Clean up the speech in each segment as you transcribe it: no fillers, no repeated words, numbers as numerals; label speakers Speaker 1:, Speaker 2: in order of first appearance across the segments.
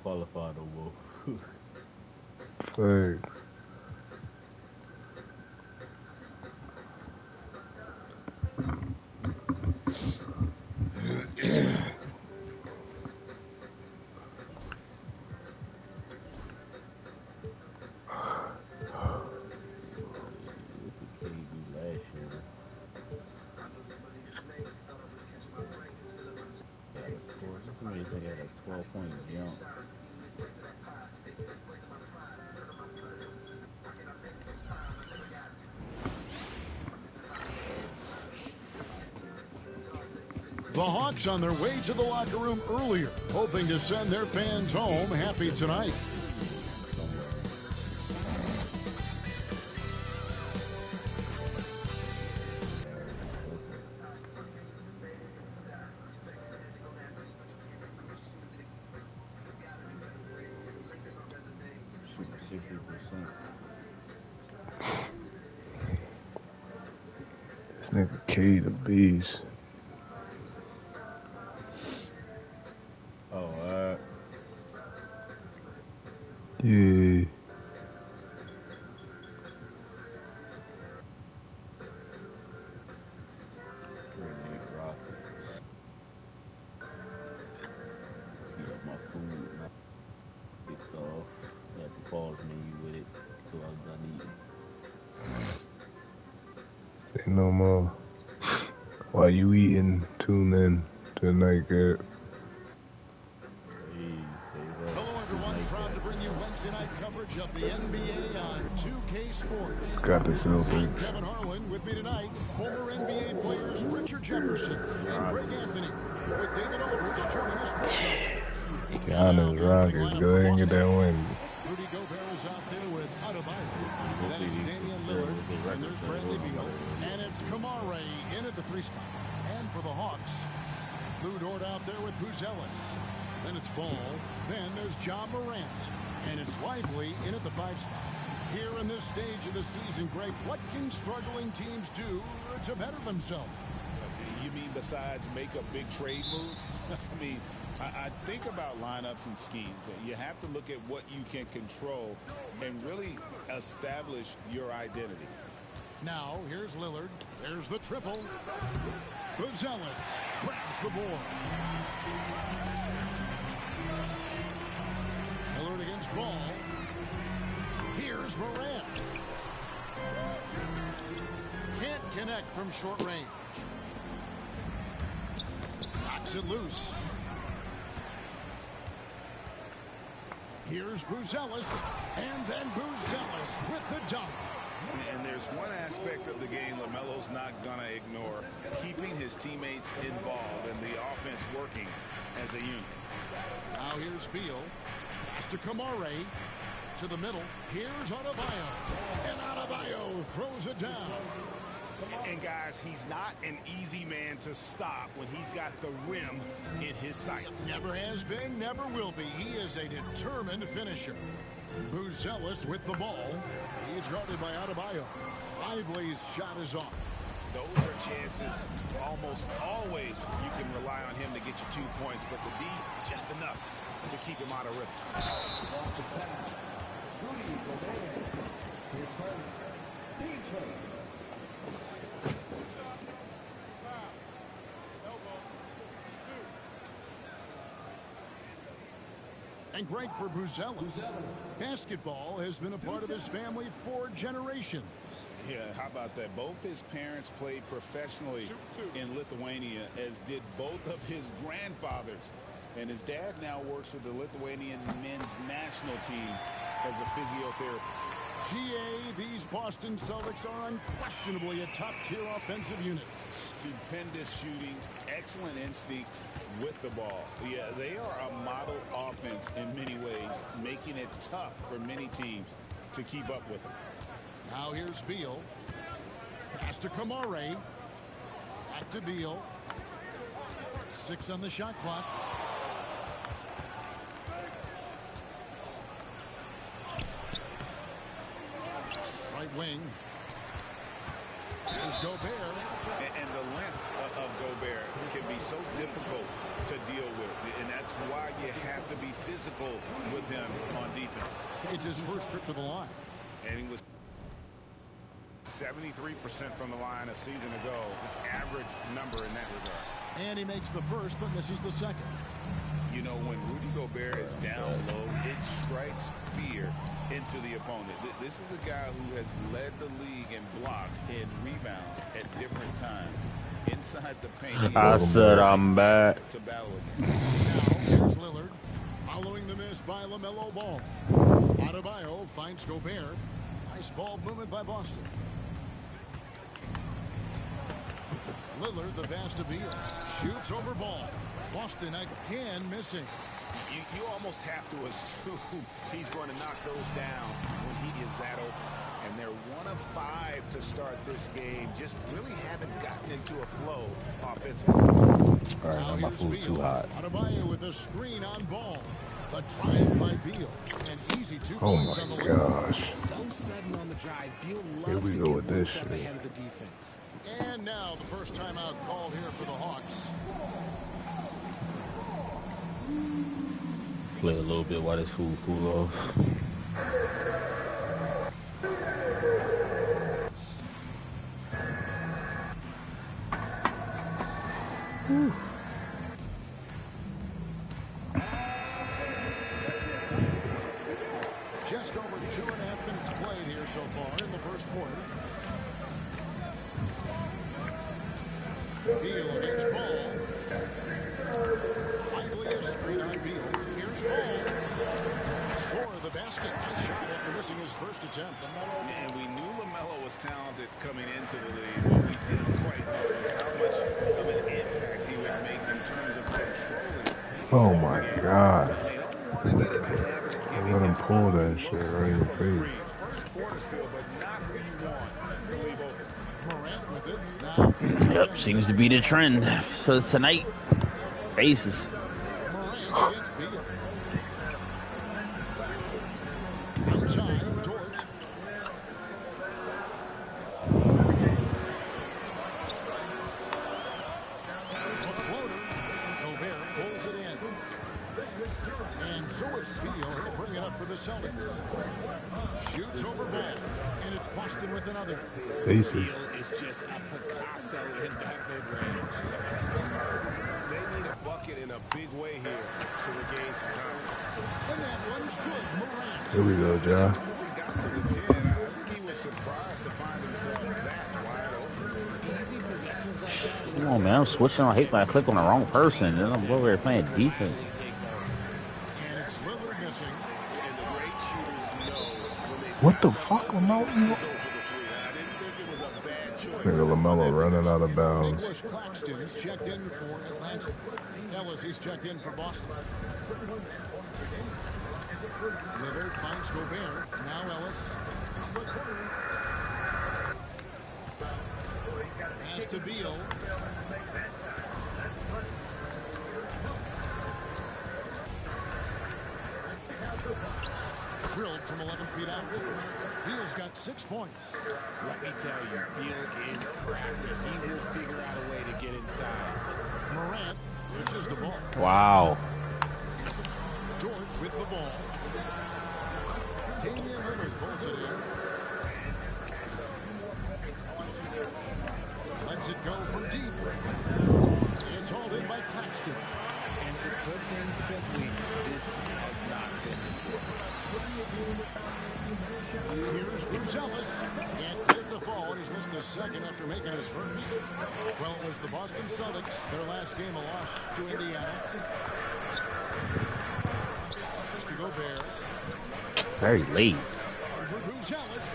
Speaker 1: qualify no more.
Speaker 2: Thanks.
Speaker 1: What did K do last year? Got a 12. Somebody said he had a 12-point jump.
Speaker 3: The Hawks on their way to the locker room earlier, hoping to send their fans home happy tonight.
Speaker 1: Shooting 60%.
Speaker 2: This nigga K the beast.
Speaker 1: Oh,
Speaker 2: Yeah.
Speaker 1: Grenade rockets. Heat up my food. My kicked off. Got the pause menu with it. So I was done eating.
Speaker 2: Say no more. While you eating, tune in to the nightcap.
Speaker 1: Hey, say that.
Speaker 3: Hello, everyone. Proud to bring you Wednesday night coverage of the NBA on 2K Sports.
Speaker 2: Got the
Speaker 3: I'm
Speaker 2: Celtics.
Speaker 3: Kevin Harlan. With me tonight, former NBA players Richard Jefferson and Greg Anthony, with David Aldridge joining us courtside.
Speaker 2: Giannis Rockets. Go ahead and get that win.
Speaker 3: Rudy Gobert is out there with Adebayo. Then it's Damian Lillard, and there's Bradley Beal, and it's Kamare in at the 3 spot. And for the Hawks, Lou Dort out there with Buzelis. Then it's Ball. Then there's Ja Morant, and it's Lively in at the 5 spot. Here in this stage of the season, Greg, what can struggling teams do to better themselves?
Speaker 4: You mean besides make a big trade move? I mean, I think about lineups and schemes. You have to look at what you can control and really establish your identity.
Speaker 3: Now, here's Lillard. There's the triple. Buzelis grabs the board. Lillard against Ball. Here's Morant. Can't connect from short range. Knocks it loose. Here's Buzelis, and then Buzelis with the dunk.
Speaker 4: And there's one aspect of the game LaMelo's not going to ignore, keeping his teammates involved and the offense working as a unit.
Speaker 3: Now here's Beal. Pass to Kamare. To the middle. Here's Adebayo. And Adebayo throws it down.
Speaker 4: And guys, he's not an easy man to stop when he's got the rim in his sights.
Speaker 3: Never has been, never will be. He is a determined finisher. Buzelis with the ball. He's guarded by Adebayo. Lively's shot is off.
Speaker 4: Those are chances almost always you can rely on him to get you 2 points, but the D, just enough to keep him out of rhythm.
Speaker 5: Rudy Gobert, his first team first.
Speaker 3: And great for Buzelis. Basketball has been a part of his family for generations.
Speaker 4: Yeah, how about that? Both his parents played professionally in Lithuania, as did both of his grandfathers. And his dad now works with the Lithuanian men's national team as a physiotherapist.
Speaker 3: GA, these Boston Celtics are unquestionably a top-tier offensive unit.
Speaker 4: Stupendous shooting, excellent instincts with the ball. Yeah, they are a model offense in many ways, making it tough for many teams to keep up with them.
Speaker 3: Now here's Beal. Pass to Kamare. Back to Beal. 6 on the shot clock. Right wing. Here's Gobert.
Speaker 4: And the length of Gobert can be so difficult to deal with, and that's why you have to be physical with him on defense.
Speaker 3: It's his first trip to the line.
Speaker 4: And he was 73% from the line a season ago, an average number in that regard.
Speaker 3: And he makes the first but misses the second.
Speaker 4: You know, when Rudy Gobert is down low, it strikes fear into the opponent. This is a guy who has led the league in blocks and rebounds at different times. Inside the paint,
Speaker 1: I said I'm back.
Speaker 4: To battle again.
Speaker 3: Now here's Lillard. Following the miss by LaMelo Ball. Adebayo finds Gobert. Nice ball movement by Boston. Lillard, the pass to Beal. Shoots over Ball. Boston again missing.
Speaker 4: You almost have to assume he's going to knock those down when he is that open. And they're 1 of 5 to start this game. Just really haven't gotten into a flow offensively.
Speaker 1: All right, now my food too hot.
Speaker 3: Adebayo with a screen on Ball. The drive by Beal. An easy 2 points on the way.
Speaker 2: Gosh.
Speaker 6: So sudden on the drive. Beal
Speaker 2: Here
Speaker 6: loves
Speaker 2: we
Speaker 6: to
Speaker 2: go
Speaker 6: get
Speaker 2: with
Speaker 6: one
Speaker 2: this
Speaker 6: step
Speaker 2: shit.
Speaker 6: ahead of the defense.
Speaker 3: And now the first timeout called here for the Hawks.
Speaker 1: Play a little bit while this food cool off.
Speaker 3: Just over 2.5 minutes played here so far in the first quarter. Beal against Ball. Finally a screen on Beal. Here's Ball. Score of the basket. Nice shot after missing his first attempt.
Speaker 4: And we knew LaMelo was talented coming into the league. What we didn't quite know is how much of an impact he would make in terms of controlling.
Speaker 2: Oh my God.
Speaker 4: They don't want to get in the habit of giving
Speaker 2: Let him
Speaker 4: him
Speaker 2: pull that shit right in the face.
Speaker 4: first quarter still, but not who you want to leave open.
Speaker 3: Morant with it. Now
Speaker 1: Yep, seems to be the trend for tonight. Faces.
Speaker 3: Morant against Beal. Outside, George. A floater. Gobert pulls it in. And so it's Beal. He'll bring it up for the Celtics. Shoots over Ball. And it's Boston with another.
Speaker 2: Faces.
Speaker 6: Beal is just a Picasso in that mid-range.
Speaker 4: They need a bucket in a big way here to regain some confidence.
Speaker 3: And that one's good. Morant.
Speaker 2: Here we go, Ja.
Speaker 4: Once he got to the 10, I think he was surprised to find himself that wide open.
Speaker 6: Easy possessions like that.
Speaker 1: Come on, man. I'm switching. I hate when I click on the wrong person. Then I'm over there playing defense.
Speaker 3: And it's Lillard missing.
Speaker 4: And the great shooters know when they
Speaker 2: What the fuck, LaMelo?
Speaker 4: go for the 3. I didn't think it was a bad choice.
Speaker 2: Nigga, LaMelo running out of bounds.
Speaker 3: Nicholas Claxton's checked in for Atlanta. Ellis, he's checked in for Boston. Lillard finds Gobert. Now Ellis. Pass to Beal. Drilled from 11 feet out. Beal's got 6 points.
Speaker 6: Let me tell you, Beal is crafty. He will figure out a way to get inside.
Speaker 3: Morant pushes the ball.
Speaker 1: Wow.
Speaker 3: George with the ball. Damian Lillard pulls it in. Lets it go from deep. It's hauled in by Claxton.
Speaker 6: And to put things simply, this has not been his work.
Speaker 3: Here's Bruce Ellis. Can't get the fall, and he's missed the second after making his first. Well, it was the Boston Celtics. Their last game a loss to Indiana. Mr. Gobert.
Speaker 1: Very late.
Speaker 3: For Bruce Ellis.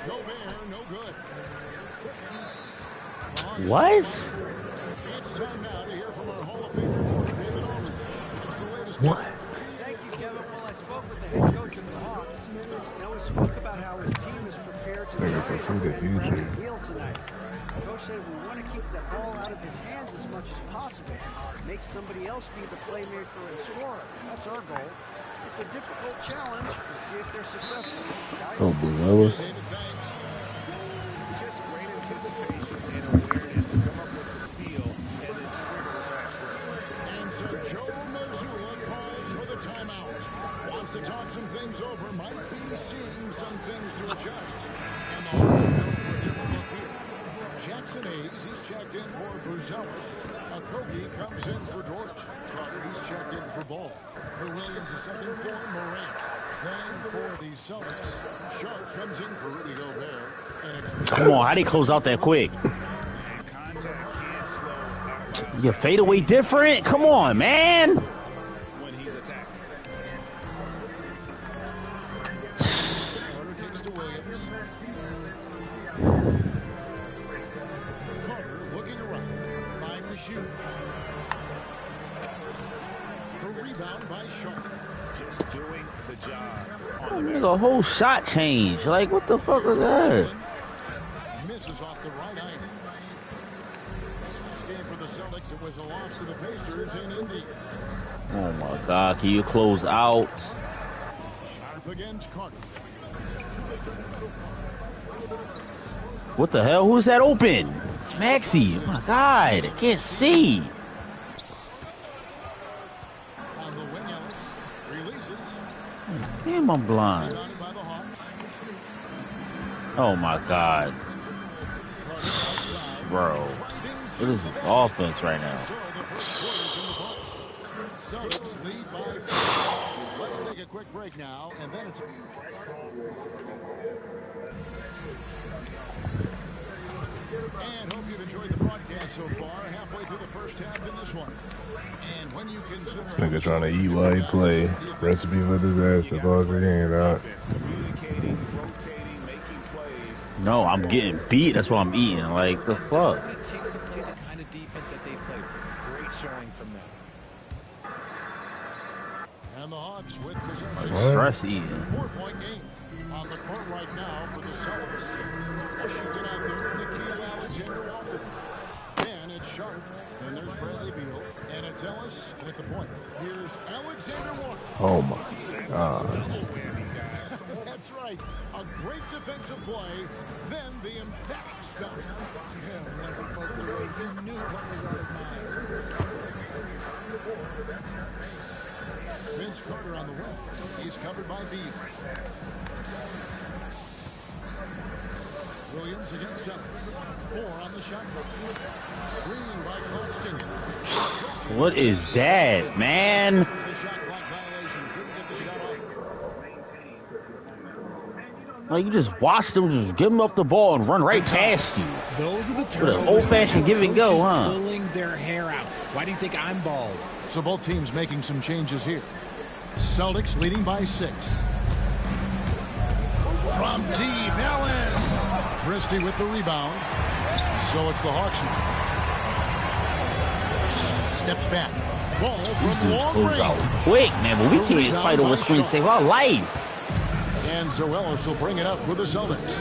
Speaker 3: Gobert, no good.
Speaker 1: What?
Speaker 3: It's time now to hear from our Hall of Fame reporter, David Aldridge. What's the latest?
Speaker 2: What?
Speaker 7: Thank you, Kevin. Well, I spoke with the head coach of the Hawks. Now we spoke about how his team is prepared to
Speaker 2: Nigga,
Speaker 7: try
Speaker 2: for
Speaker 7: and
Speaker 2: food at
Speaker 7: defend
Speaker 2: YouTube.
Speaker 7: Beal tonight. Coach said we want to keep the ball out of his hands as much as possible. Make somebody else be the playmaker and scorer. That's our goal. It's a difficult challenge. We'll see if they're successful.
Speaker 1: Oh, Willis.
Speaker 3: David, thanks.
Speaker 4: Just great anticipation and awareness to come up with the steal
Speaker 3: to talk some things over. Might be seeing some things to adjust. And the Hawks will go for a different look here. Jackson Hayes, he's checked in for Buzelis. Okogie comes in for Dort. Carter, he's checked in for Ball. Lou Williams is subbing for Morant. Then for the Celtics, Sharp comes in for Rudy Gobert. And it's
Speaker 1: Come on, how they close out that quick? Your fadeaway different? Come on, man.
Speaker 4: When he's attacking.
Speaker 3: Carter kicks to Williams. Carter looking around. Find the shoot. The rebound by Sharp.
Speaker 4: Just doing the job.
Speaker 1: Nigga, a whole shot change. Like, what the fuck was that?
Speaker 3: Misses off the right iron. This game for the Celtics, it was a loss to the Pacers in Indy.
Speaker 1: Oh my God, can you close out?
Speaker 3: Sharp against Carter.
Speaker 1: What the hell? Who's that open? It's Maxey. Oh my God, I can't see.
Speaker 3: On the wing, Ellis releases.
Speaker 1: Damn, I'm blind.
Speaker 3: Rebounded by the Hawks.
Speaker 1: Oh my God,
Speaker 3: Carter outside.
Speaker 1: bro. What is this offense right now?
Speaker 3: So the first quarter's in the books. Celtics lead by 4. Let's take a quick break now, and then it's... And hope you've enjoyed the broadcast so far. Halfway through the first half in this one. And when you consider...
Speaker 2: Nigga trying to eat while he play. Recipe with his ass to ball the game out.
Speaker 4: Communicating, rotating, making plays.
Speaker 1: No, I'm getting beat. That's what I'm eating. Like, the fuck?
Speaker 6: What it takes to play the kind of defense that they've played. Great showing from them.
Speaker 3: And the Hawks with possession.
Speaker 1: Stress eating.
Speaker 3: 4-point game. On the court right now for the Celtics. Washington out there, Nikhil Alexander-Walker. Then it's Sharp. Then there's Bradley Beal. And it's Ellis at the point. Here's Alexander-Walker.
Speaker 2: Oh my God.
Speaker 3: That's right. A great defensive play. Then the emphatic stop.
Speaker 6: Yeah, once he focused away, he knew what was on his mind.
Speaker 3: Vince Carter on the wing. He's covered by Beal. Williams against Ellis. 4 on the shot clock. Screen by Claxton.
Speaker 1: What is that, man?
Speaker 3: The shot clock violation. Couldn't get the shot off.
Speaker 1: Like, you just watch them just give them up the ball and run right past you.
Speaker 6: Those are the
Speaker 1: What
Speaker 6: turnovers.
Speaker 1: an old-fashioned give and go,
Speaker 6: Coaches
Speaker 1: huh?
Speaker 6: Pulling their hair out. Why do you think I'm bald?
Speaker 3: So both teams making some changes here. Celtics leading by 6. From deep, Ellis. Christie with the rebound. So it's the Hawks now. Steps back. Ball from long range.
Speaker 1: Quick, man, but we can't fight over screen save our life.
Speaker 3: And Zoelis will bring it up for the Celtics.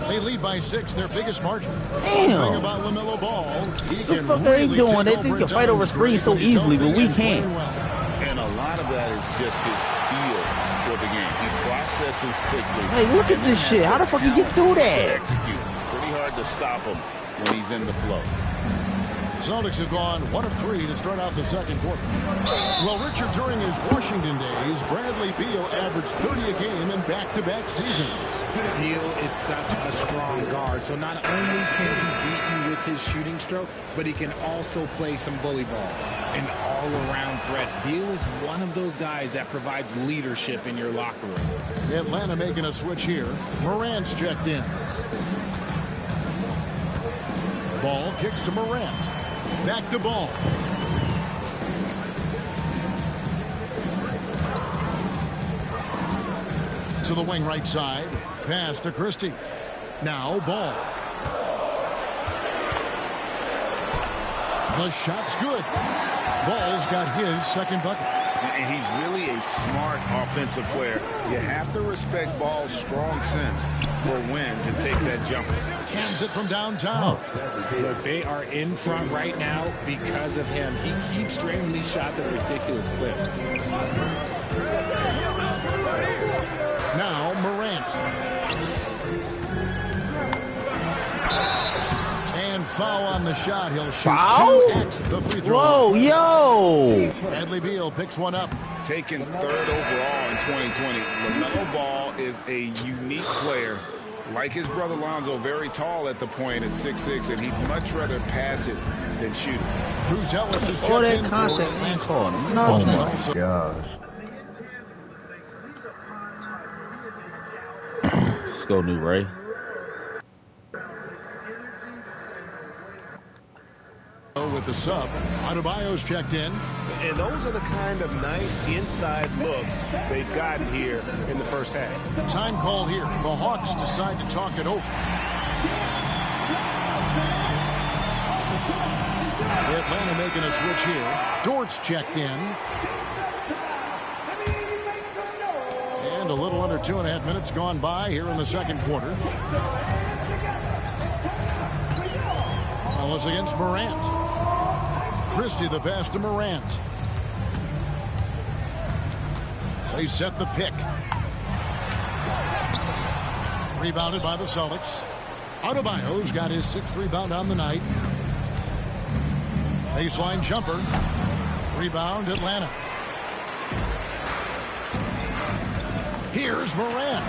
Speaker 3: They lead by 6, their biggest margin.
Speaker 1: Damn.
Speaker 3: One thing about LaMelo Ball, he
Speaker 1: What the
Speaker 3: can
Speaker 1: fuck are they
Speaker 3: really
Speaker 1: doing? They
Speaker 3: take
Speaker 1: think
Speaker 3: over
Speaker 1: you fight over
Speaker 3: times
Speaker 1: screen
Speaker 3: great
Speaker 1: so
Speaker 3: when he's
Speaker 1: easily, but
Speaker 3: healthy
Speaker 1: we
Speaker 3: and
Speaker 1: can't.
Speaker 3: playing well.
Speaker 4: And a lot of that is just his feel for the game. He processes quickly.
Speaker 1: Hey, look at this shit. How the fuck you get through
Speaker 4: To
Speaker 1: that?
Speaker 4: execute. It's pretty hard to stop him when he's in the flow.
Speaker 3: The Celtics have gone 1 of 3 to start out the second quarter. Well, Richard, during his Washington days, Bradley Beal averaged 30 a game in back-to-back seasons.
Speaker 6: Beal is such a strong guard, so not only can he beat you with his shooting stroke, but he can also play some bully ball. An all-around threat. Beal is one of those guys that provides leadership in your locker room.
Speaker 3: Atlanta making a switch here. Morant's checked in. Ball kicks to Morant. Back to Ball. To the wing right side. Pass to Christie. Now Ball. The shot's good. Ball's got his second bucket.
Speaker 4: And he's really a smart offensive player. You have to respect Ball's strong sense for when to take that jumper.
Speaker 3: Cans it from downtown.
Speaker 6: Look, they are in front right now because of him. He keeps draining these shots at a ridiculous clip.
Speaker 3: Now Morant. And foul on the shot. He'll shoot
Speaker 1: Foul?
Speaker 3: 2 at the free throw.
Speaker 1: Whoa, yo!
Speaker 3: Bradley Beal picks one up.
Speaker 4: taken 3rd overall in 2020. LaMelo Ball is a unique player. Like his brother Lonzo, very tall at the point at 6'6", and he'd much rather pass it than shoot it.
Speaker 3: Bruce Ellis is
Speaker 1: All
Speaker 3: checked
Speaker 1: that
Speaker 3: in
Speaker 1: concept
Speaker 3: for
Speaker 1: man
Speaker 3: Atlanta.
Speaker 1: calling.
Speaker 2: Oh my gosh.
Speaker 1: Let's go, New Ray.
Speaker 3: With the sub, Adebayo's checked in.
Speaker 8: And those are the kind of nice inside looks they've gotten here in the first half.
Speaker 3: Time call here. The Hawks decide to talk it over. Atlanta making a switch here. Dort's checked in. And a little under 2.5 minutes gone by here in the second quarter. Ellis against Morant. Christie the pass to Morant. They set the pick. Rebounded by the Celtics. Adebayo's got his 6th rebound on the night. Baseline jumper. Rebound Atlanta. Here's Morant.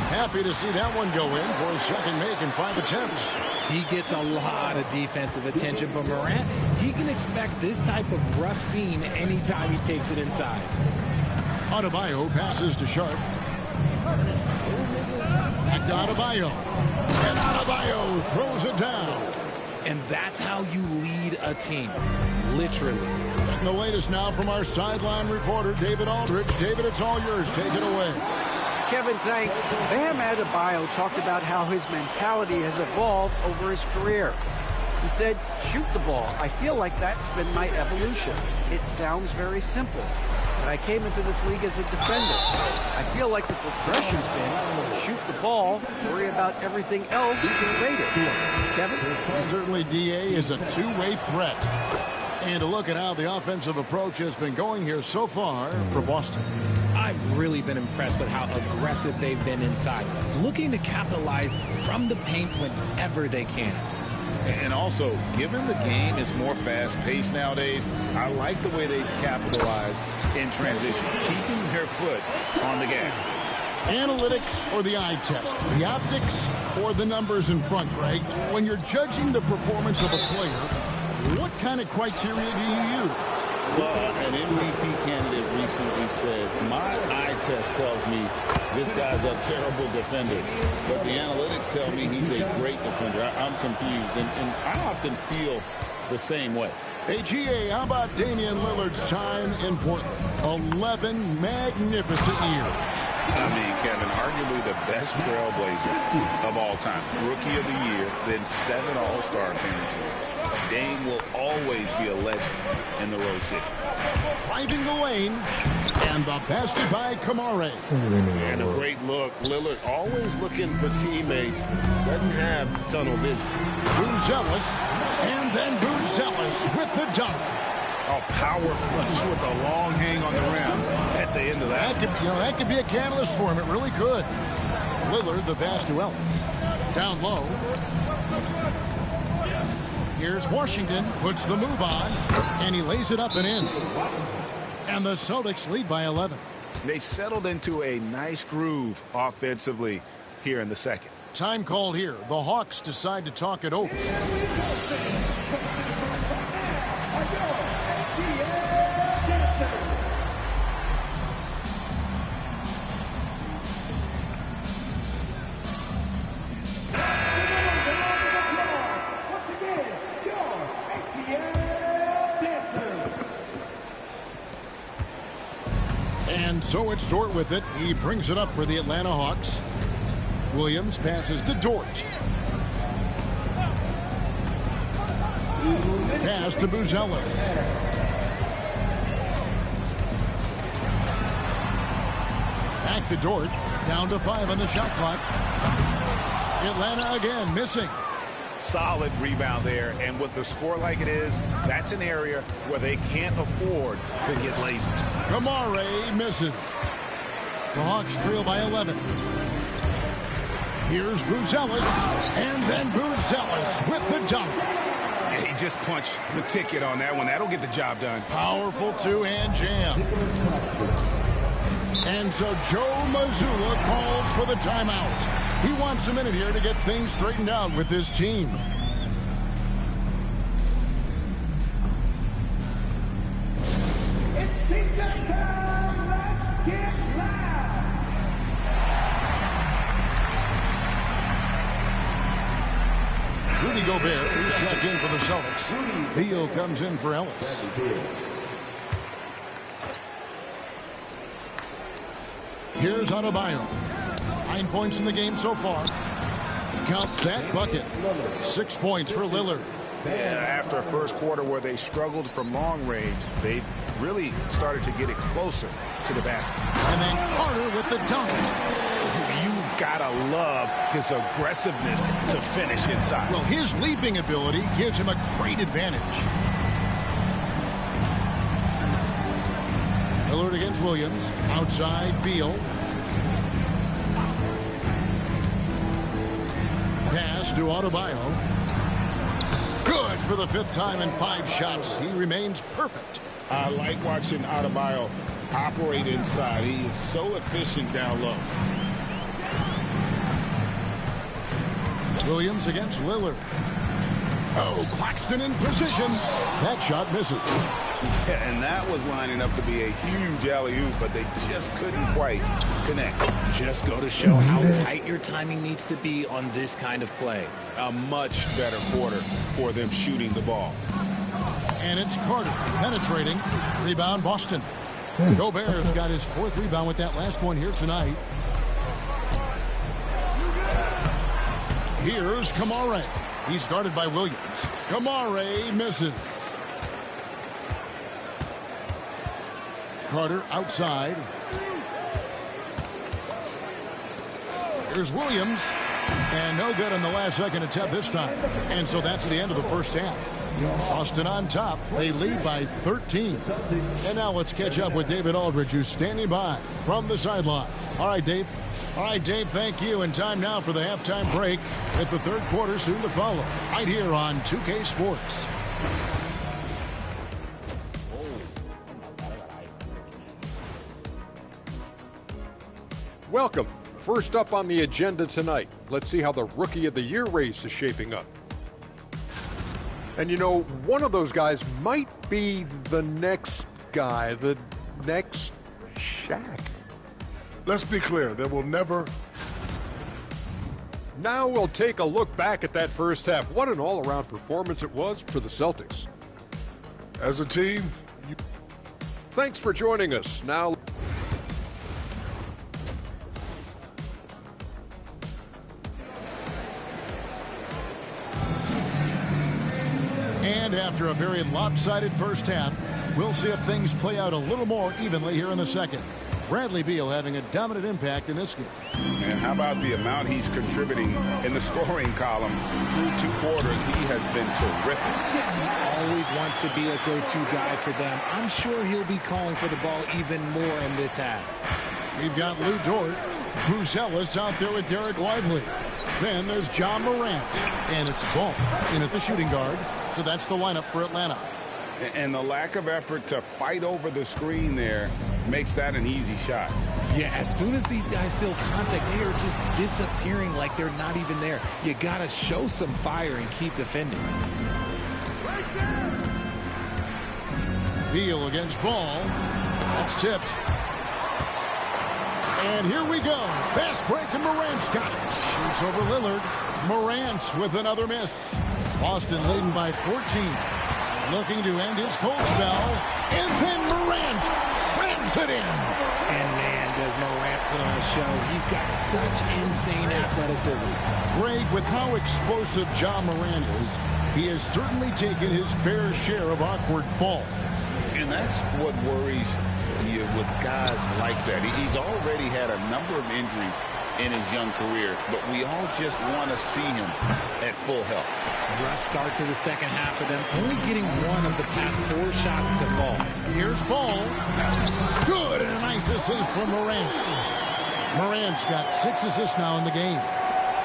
Speaker 3: Happy to see that one go in for his second make in 5 attempts.
Speaker 6: He gets a lot of defensive attention from Morant. He can expect this type of rough scene anytime he takes it inside.
Speaker 3: Adebayo passes to Sharp. Back to Adebayo. And Adebayo throws it down.
Speaker 6: And that's how you lead a team. Literally.
Speaker 3: Getting the latest now from our sideline reporter, David Aldridge. David, it's all yours. Take it away.
Speaker 7: Kevin, thanks. Bam Adebayo talked about how his mentality has evolved over his career. He said, shoot the ball. I feel like that's been my evolution. It sounds very simple. But I came into this league as a defender. I feel like the progression's been shoot the ball, worry about everything else later. Kevin?
Speaker 3: Certainly, DA is a two-way threat. And a look at how the offensive approach has been going here so far for Boston.
Speaker 6: I've really been impressed with how aggressive they've been inside, looking to capitalize from the paint whenever they can.
Speaker 4: And also, given the game is more fast-paced nowadays, I like the way they've capitalized in transition, keeping their foot on the gas.
Speaker 3: Analytics or the eye test? The optics or the numbers in front, Greg? When you're judging the performance of a player, what kind of criteria do you use?
Speaker 4: Well, an MVP candidate recently said, my eye test tells me this guy's a terrible defender, but the analytics tell me he's a great defender. I'm confused, and I often feel the same way.
Speaker 3: Hey, GA, how about Damian Lillard's time in Portland? 11 magnificent years.
Speaker 4: I mean, Kevin, arguably the best trailblazer of all time. Rookie of the year, then 7 All-Star appearances. Dame will always be a legend in the Rose City.
Speaker 3: Driving the lane, and the basket by Kamare.
Speaker 4: And a great look. Lillard always looking for teammates. Doesn't have tunnel vision.
Speaker 3: Bruce Ellis, and then Bruce Ellis with the dunk.
Speaker 4: Oh, power flush with a long hang on the rim at the end of that.
Speaker 3: That could be a catalyst for him. It really could. Lillard, the pass to Ellis. Down low. Here's Washington, puts the move on, and he lays it up and in. And the Celtics lead by 11.
Speaker 8: They've settled into a nice groove offensively here in the second.
Speaker 3: Time called here. The Hawks decide to talk it over. And so it's Dort with it. He brings it up for the Atlanta Hawks. Williams passes to Dort. Pass to Buzelis. Back to Dort. Down to 5 on the shot clock. Atlanta again missing.
Speaker 8: Solid rebound there, and with the score like it is, that's an area where they can't afford to get lazy.
Speaker 3: Kamare misses. The Hawks trail by 11. Here's Buzelis, and then Buzelis with the dunk.
Speaker 8: He just punched the ticket on that one. That'll get the job done.
Speaker 3: Powerful two-hand jam. And so Joe Mazzulla calls for the timeout. He wants a minute here to get things straightened out with this team.
Speaker 5: It's T-shirt time. Let's get loud.
Speaker 3: Rudy Gobert is checked in for the Celtics. Beal comes in for Ellis. Here's Adebayo. 9 points in the game so far. Count that bucket. 6 points for Lillard.
Speaker 8: Yeah, after a first quarter where they struggled from long range, they've really started to get it closer to the basket.
Speaker 3: And then Carter with the dunk.
Speaker 8: You gotta love his aggressiveness to finish inside.
Speaker 3: Well, his leaping ability gives him a great advantage. Lillard against Williams. Outside, Beal. Pass to Adebayo. Good for the 5th time in 5 shots. He remains perfect.
Speaker 4: I like watching Adebayo operate inside. He is so efficient down low.
Speaker 3: Williams against Lillard. Oh, Claxton in position. That shot misses.
Speaker 4: Yeah, and that was lining up to be a huge alley-oop, but they just couldn't quite connect.
Speaker 6: Just go to show how tight your timing needs to be on this kind of play.
Speaker 4: A much better quarter for them shooting the ball.
Speaker 3: And it's Carter penetrating. Rebound, Boston. Gobert's got his 4th rebound with that last one here tonight. Here's Kamare. He's guarded by Williams. Kamare misses. Carter outside. Here's Williams. And no good on the last second attempt this time. And so that's the end of the first half. Boston on top. They lead by 13. And now let's catch up with David Aldridge, who's standing by from the sideline. All right, Dave. All right, Dave, thank you. And time now for the halftime break at the 3rd quarter soon to follow. Right here on 2K Sports.
Speaker 9: Welcome. First up on the agenda tonight, let's see how the Rookie of the Year race is shaping up. And you know, one of those guys might be the next guy, the next Shaq.
Speaker 10: Let's be clear, there will never...
Speaker 9: Now we'll take a look back at that first half. What an all-around performance it was for the Celtics.
Speaker 10: As a team...
Speaker 9: Thanks for joining us. Now...
Speaker 3: And after a very lopsided first half, we'll see if things play out a little more evenly here in the second. Bradley Beal having a dominant impact in this game.
Speaker 4: And how about the amount he's contributing in the scoring column through 2 quarters? He has been terrific.
Speaker 6: He always wants to be a go-to guy for them. I'm sure he'll be calling for the ball even more in this half.
Speaker 3: We've got Lou Dort. Bruce Ellis out there with Derek Lively. Then there's John Morant. And it's Ball in at the shooting guard. So that's the lineup for Atlanta.
Speaker 4: And the lack of effort to fight over the screen there makes that an easy shot.
Speaker 6: Yeah, as soon as these guys feel contact, they are just disappearing like they're not even there. You got to show some fire and keep defending.
Speaker 3: Beal against Ball. That's tipped. And here we go. Fast break, and Morant's got it. Shoots over Lillard. Morant with another miss. Boston leading by 14. Looking to end his cold spell. And then Morant slams it in.
Speaker 6: And man, does Morant put on a show. He's got such insane athleticism.
Speaker 3: Greg, with how explosive John Morant is, he has certainly taken his fair share of awkward falls.
Speaker 4: And that's what worries you with guys like that. He's already had a number of injuries in his young career, but we all just want to see him at full health.
Speaker 6: Rough start to the second half for them, only getting one of the past 4 shots to fall.
Speaker 3: Here's Ball. Good, and a nice assist from Morant. Morant's got 6 assists now in the game.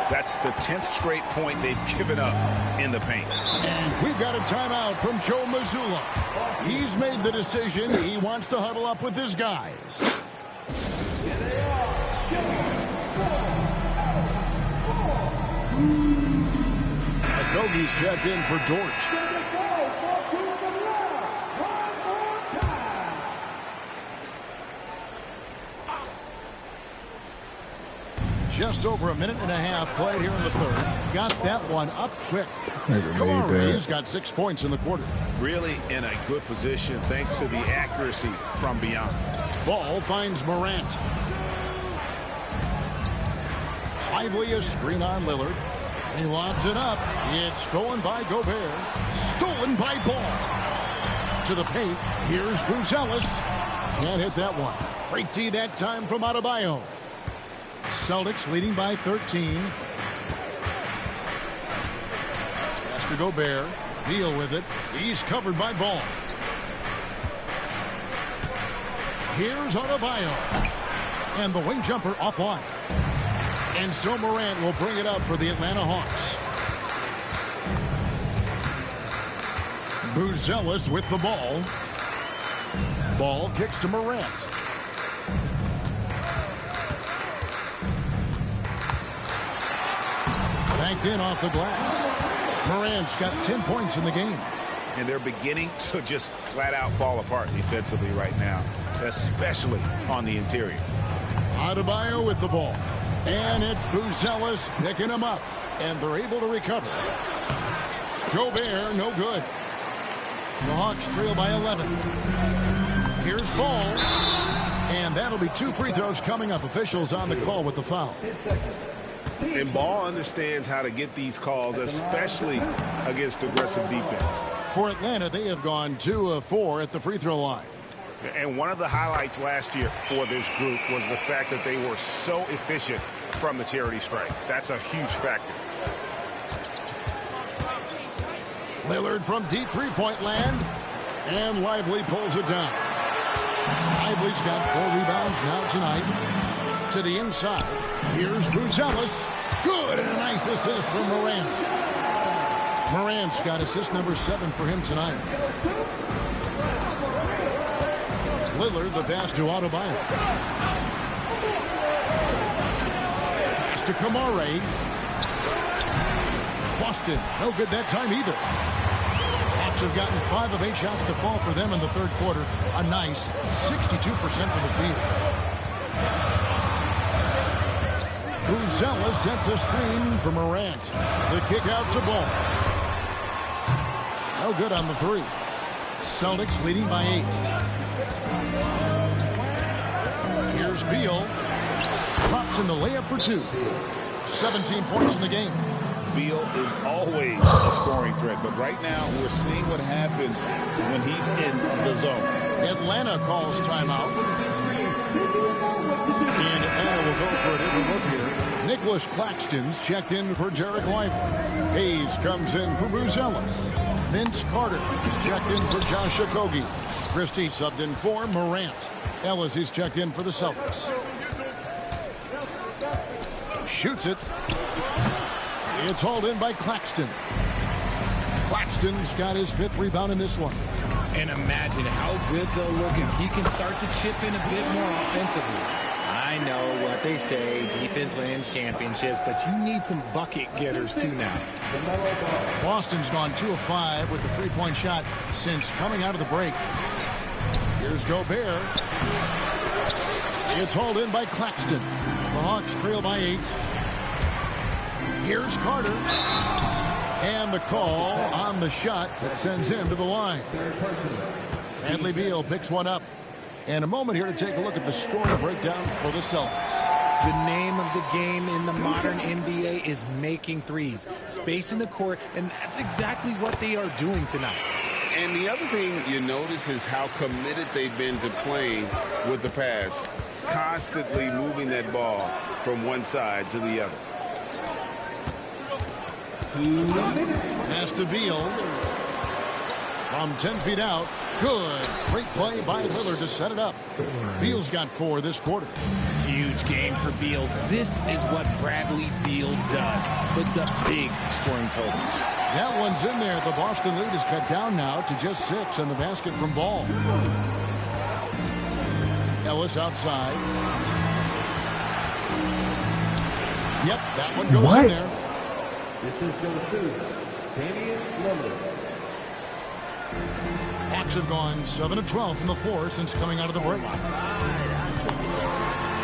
Speaker 8: That's the 10th straight point they've given up in the paint.
Speaker 3: And we've got a timeout from Joe Mazzulla. He's made the decision. He wants to huddle up with his guys. Kogi's checked in for Dort. Just over a minute and a half played here in the third. Got that one up quick. He's got 6 points in the quarter.
Speaker 8: Really in a good position thanks to the accuracy from beyond.
Speaker 3: Ball finds Morant. Lively a screen on Lillard. He lobs it up. It's stolen by Gobert. Stolen by Ball. To the paint. Here's Bruce Ellis. Can't hit that one. Break D that time from Adebayo. Celtics leading by 13. Pass to Gobert. Beal with it. He's covered by Ball. Here's Adebayo. And the wing jumper offline. And so Morant will bring it up for the Atlanta Hawks. Buzelis with the ball. Ball kicks to Morant. Banked in off the glass. Morant's got 10 points in the game.
Speaker 8: And they're beginning to just flat out fall apart defensively right now, especially on the interior.
Speaker 3: Adebayo with the ball. And it's Buzelis picking him up. And they're able to recover. Gobert, no good. The Hawks trail by 11. Here's Ball. And that'll be 2 free throws coming up. Officials on the call with the foul.
Speaker 8: And Ball understands how to get these calls, especially against aggressive defense.
Speaker 3: For Atlanta, they have gone 2 of 4 at the free throw line.
Speaker 8: And one of the highlights last year for this group was the fact that they were so efficient from the charity stripe. That's a huge factor.
Speaker 3: Lillard from deep three-point land. And Lively pulls it down. Lively's got 4 rebounds now tonight. To the inside. Here's Buzelis. Good, and a nice assist from Morant. Morant's got assist number 7 for him tonight. Lillard, the pass to Adebayo. Pass to Kamare. Boston, no good that time either. Hawks have gotten 5 of 8 shots to fall for them in the third quarter. A nice 62% from the field. Buzelis sets a screen for Morant. The kick out to Ball. No good on the 3. Celtics leading by 8. Here's Beal. Drops in the layup for 2. 17 points in the game.
Speaker 8: Beal is always a scoring threat, but right now we're seeing what happens when he's in the zone.
Speaker 3: Atlanta calls timeout. And Atlanta will go for a different look here. Nicholas Claxton's checked in for Jarek Lively. Hayes comes in for Buzelis. Vince Carter is checked in for Josh Okogie. Christie subbed in for Morant. Ellis is checked in for the Celtics. Shoots it. It's hauled in by Claxton. Claxton's got his 5th rebound in this one.
Speaker 6: And imagine how good they'll look if he can start to chip in a bit more offensively. I know what they say, defense wins championships, but you need some bucket getters too now.
Speaker 3: Boston's gone 2 of 5 with the 3-point shot since coming out of the break. Here's Gobert. It's hauled in by Claxton. The Hawks trail by 8. Here's Carter. And the call on the shot that sends him to the line. Bradley Beal picks one up. And a moment here to take a look at the scoring breakdown for the Celtics.
Speaker 6: The name of the game in the modern NBA is making threes. Space in the court, and that's exactly what they are doing tonight.
Speaker 11: And the other thing you notice is how committed they've been to playing with the pass. Constantly moving that ball from one side to the other.
Speaker 3: Pass to Beal. From 10 feet out. Good. Great play by Lillard to set it up. Beal's got 4 this quarter.
Speaker 6: Huge game for Beal. This is what Bradley Beal does. Puts up big scoring totals.
Speaker 3: That one's in there. The Boston lead is cut down now to just 6 in the basket from Ball. Ellis outside. Yep, that one goes in there.
Speaker 5: This is number 2, LaMelo.
Speaker 3: Hawks have gone 7 of 12 from the floor since coming out of the break.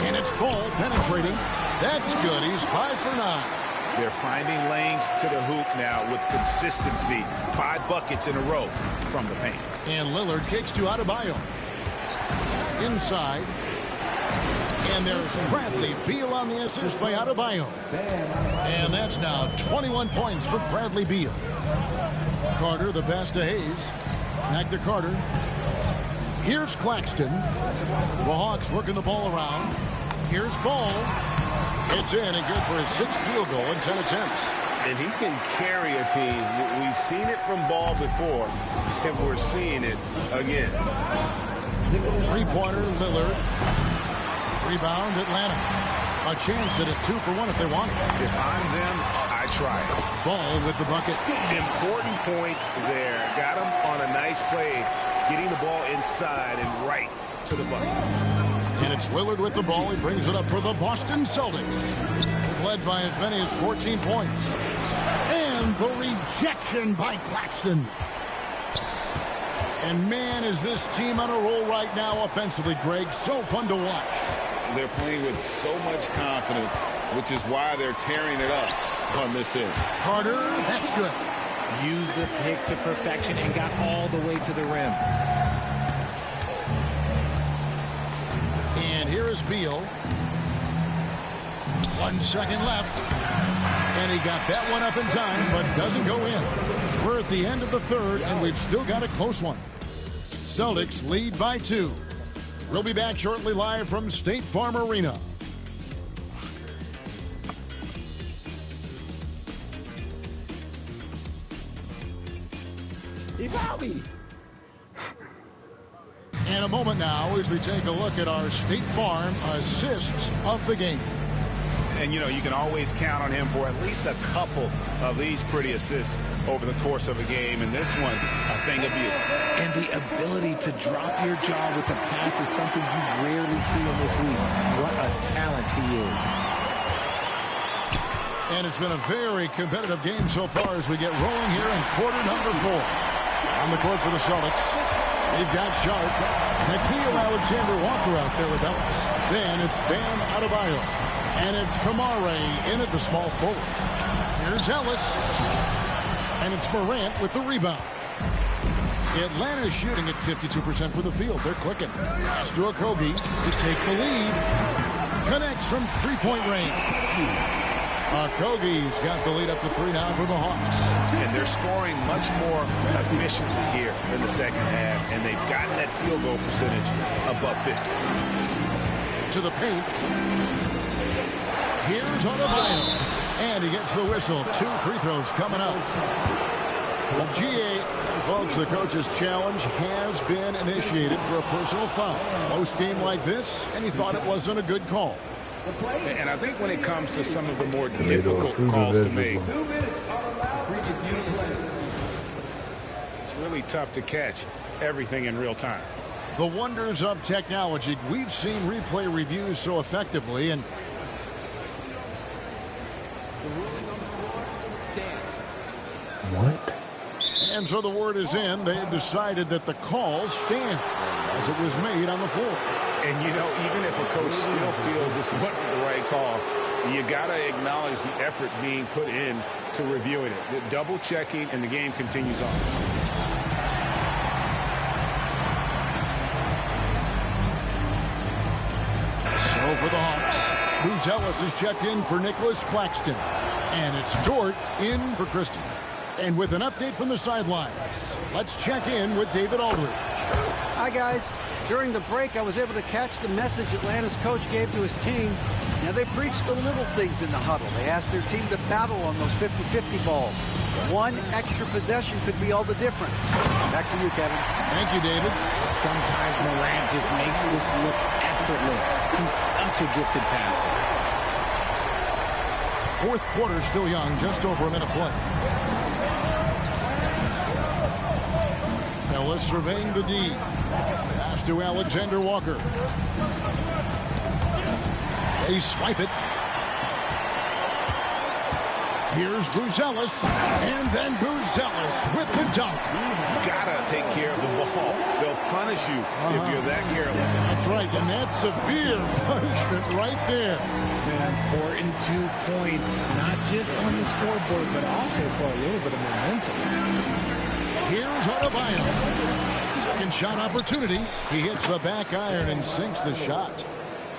Speaker 3: And it's Ball penetrating. That's good. He's 5 for 9.
Speaker 4: They're finding lanes to the hoop now with consistency. 5 buckets in a row from the paint.
Speaker 3: And Lillard kicks to Adebayo. Inside. And there's Bradley Beal on the assist by Adebayo. And that's now 21 points for Bradley Beal. Carter, the pass to Hayes. Back to Carter. Here's Claxton. The Hawks working the ball around. Here's Ball. It's in and good for his 6th field goal in 10 attempts.
Speaker 11: And he can carry a team. We've seen it from Ball before, and we're seeing it again.
Speaker 3: 3-pointer, Lillard. Rebound, Atlanta. A chance at it 2 for 1 if they want it.
Speaker 11: If I'm them, I try it.
Speaker 3: Ball with the bucket.
Speaker 11: Important points there. Got him on a nice play, getting the ball inside and right to the bucket.
Speaker 3: And it's Lillard with the ball. He brings it up for the Boston Celtics. Led by as many as 14 points. And the rejection by Claxton. And man, is this team on a roll right now offensively, Greg. So fun to watch.
Speaker 11: They're playing with so much confidence, which is why they're tearing it up on this end.
Speaker 3: Carter, that's good.
Speaker 6: Used the pick to perfection and got all the way to the rim.
Speaker 3: And here is Beal. 1 second left. And he got that one up in time, but doesn't go in. We're at the end of the third, and we've still got a close one. Celtics lead by 2. We'll be back shortly live from State Farm Arena. And a moment now as we take a look at our State Farm assists of the game.
Speaker 4: And, you know, you can always count on him for at least a couple of these pretty assists over the course of a game. And this one, a thing of beauty.
Speaker 6: And the ability to drop your jaw with the pass is something you rarely see in this league. What a talent he is.
Speaker 3: And it's been a very competitive game so far as we get rolling here in quarter number 4. On the court for the Celtics, they've got Sharp, Nickeil Alexander-Walker out there with Ellis. Then it's Bam Adebayo. And it's Kamare in at the small forward. Here's Ellis. And it's Morant with the rebound. Atlanta's shooting at 52% for the field. They're clicking. Pass to Okogie to take the lead. Connects from 3-point range. Okogie's got the lead up to 3 now for the Hawks.
Speaker 4: And they're scoring much more efficiently here in the second half. And they've gotten that field goal percentage above 50.
Speaker 3: To the paint. Here's Adebayo. And he gets the whistle. 2 free throws coming up. Well, GA, folks, the coach's challenge has been initiated for a personal foul. Close game like this, and he thought it wasn't a good call.
Speaker 11: And I think when it comes to some of the more difficult calls to make, it's really tough to catch everything in real time.
Speaker 3: The wonders of technology. We've seen replay reviews so effectively, and
Speaker 2: What?
Speaker 3: And so the word is in. They have decided that the call stands as it was made on the floor.
Speaker 11: And, you know, even if a coach still feels this wasn't the right call, you got to acknowledge the effort being put in to reviewing it. The double checking, and the game continues on.
Speaker 3: So for the Hawks, Bruce Ellis is checked in for Nicholas Claxton. And it's Dort in for Christie. And with an update from the sidelines, let's check in with David Aldridge.
Speaker 7: Hi, guys. During the break, I was able to catch the message Atlanta's coach gave to his team. Now, they preached the little things in the huddle. They asked their team to battle on those 50-50 balls. One extra possession could be all the difference. Back to you, Kevin.
Speaker 3: Thank you, David.
Speaker 6: Sometimes Morant just makes this look effortless. He's such such a gifted passer.
Speaker 3: Fourth quarter still young, just over a minute play. Ellis surveying the D. Pass to Alexander Walker. They swipe it. Here's Ellis, and then Ellis with the dunk.
Speaker 4: Gotta take care of the ball. They'll punish you if you're that careless.
Speaker 3: That's right, and that's severe punishment right there.
Speaker 6: An important 2 points, not just on the scoreboard, but also for a little bit of momentum.
Speaker 3: Here's Adebayo. Second shot opportunity. He hits the back iron and sinks the shot.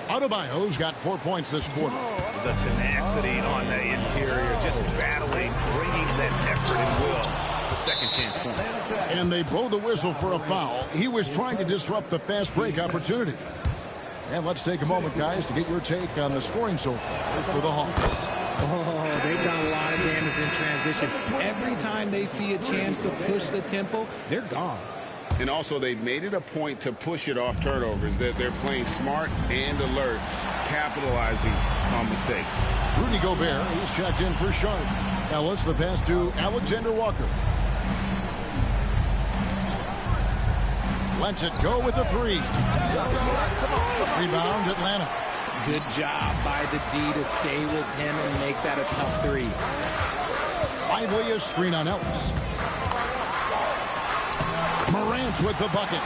Speaker 3: Adebayo's got 4 points this quarter.
Speaker 4: The tenacity on the interior, just battling, bringing that effort and will for second chance points.
Speaker 3: And they blow the whistle for a foul. He was trying to disrupt the fast break opportunity. And let's take a moment, guys, to get your take on the scoring so far for the Hawks.
Speaker 6: Oh, they've done a lot of damage in transition. Every time they see a chance to push the tempo, they're gone.
Speaker 11: And also, they've made it a point to push it off turnovers. They're playing smart and alert, capitalizing on mistakes.
Speaker 3: Rudy Gobert, he's checked in for Sharp. Ellis, the pass to Alexander Walker. Lets it go with the three. Rebound, Atlanta.
Speaker 6: Good job by the D to stay with him and make that a tough three.
Speaker 3: Lively a screen on Ellis. Morant with the bucket.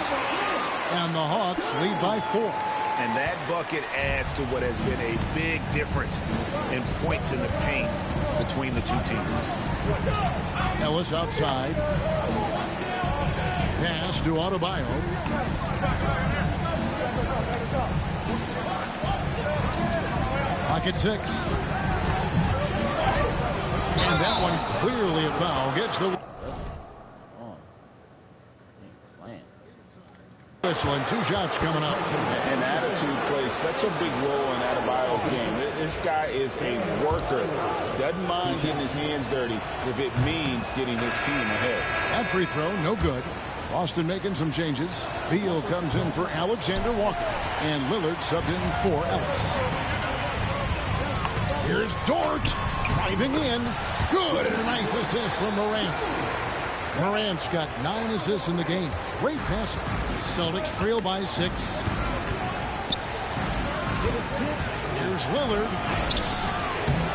Speaker 3: And the Hawks lead by 4.
Speaker 4: And that bucket adds to what has been a big difference in points in the paint between the two teams.
Speaker 3: Ellis outside. Pass to Adebayo. Pocket 6. And that one clearly a foul. Gets the whistle and 2 shots coming up.
Speaker 11: And attitude plays such a big role in Adebayo's game. This guy is a worker. Doesn't mind getting his hands dirty if it means getting his team ahead.
Speaker 3: That free throw, no good. Boston making some changes. Beal comes in for Alexander Walker. And Lillard subbed in for Ellis. Here's Dort driving in. Good, and a nice assist from Morant. Morant's got 9 assists in the game. Great passing. Celtics trail by 6. Here's Lillard.